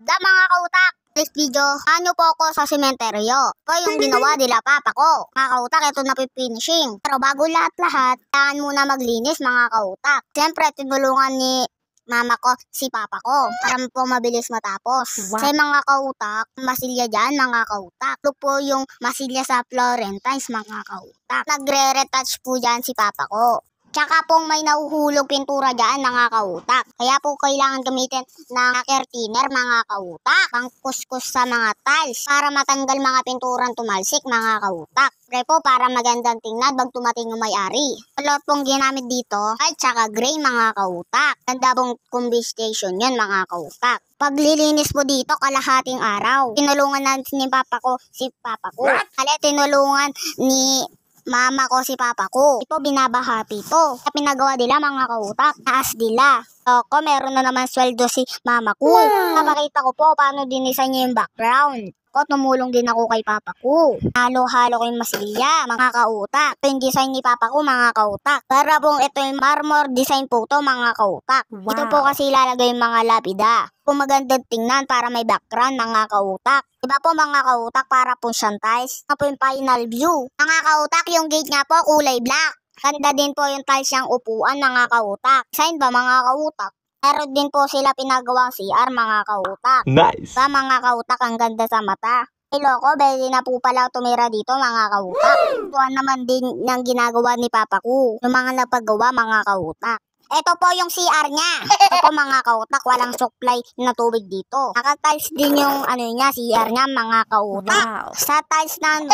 Mga kautak, this video, ano po ako sa sementeryo. Ito yung ginawa nila papa ko. Mga kautak, ito na finishing. Pero bago lahat-lahat, kailangan muna maglinis mga kautak. Siyempre, tinulungan ni mama ko si papa ko para po mabilis matapos. Wow. Sa mga kautak, masilya dyan mga kautak. Ito po yung masilya sa Florentines mga kautak. Nagre-retouch po dyan si papa ko. Tsaka pong may nahuhulog pintura dyan mga kautak. Kaya po kailangan gamitin ng curtainer mga kautak. Pang kuskus sa mga tiles para matanggal mga pinturang tumalsik mga kautak. Pre po para magandang tingnan pag tumating yung may-ari. Lot pong ginamit dito ay tsaka gray mga kautak. Ganda pong combination yun mga kautak. Paglilinis po dito kalahating araw. Tinulungan natin ni papa ko si papa ko. Kaya tinulungan ni mama ko si papa ko. Ito binabahati to. Sa pinagawa nila mga kautak, taas nila. So, meron na naman sweldo si mama ko. Napakita ko po paano dinisign niya yung background. Tumulong din ako kay papa ko. Halo-halo ko yung masilya, mga kautak. Ito yung design ni papa ko, mga kautak. Para pong ito yung marmor design po to, mga kautak. Wow. Ito po kasi ilalagay yung mga lapida. Kung magandang tingnan para may background, mga kautak. Diba po mga kautak para po siyang tiles. Ito po yung final view. Mga kautak, yung gate nga po kulay black. Ganda din po yung tiles yung upuan, mga kautak. Design ba mga kautak? Meron din po sila pinagawang CR mga kautak. Nice! Sa mga kautak, ang ganda sa mata. Loko, pwede na po pala tumira dito mga kautak. Tuwan naman din ng ginagawa ni papa ko. Yung mga napagawa mga kautak. Ito po yung CR niya. Ito po mga kautak, walang supply na tubig dito. Nakatiles din yung niya, CR niya mga kautak. Wow. Sa tiles na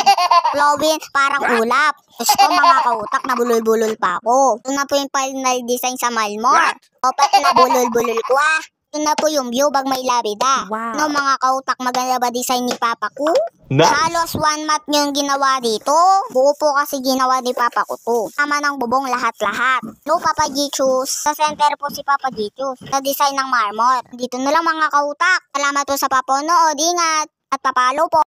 flowing parang ulap. Gusto mga kautak na bulol-bulol pa ako. Ito na po yung final design sa malmor. Opat na bulol-bulol ko ah. Ito na po yung view bag may labida. Wow. No mga kautak, maganda ba design ni papa ko? Nice. Halos one mat yung ginawa dito. Buo po kasi ginawa ni papa ko to. Tama ng bubong lahat-lahat. No, Papa Gichus. Sa center po si Papa Gichus. Sa design ng marmor. Dito na lang mga kautak. Salamat po sa papunood. Ingat. At papalo po.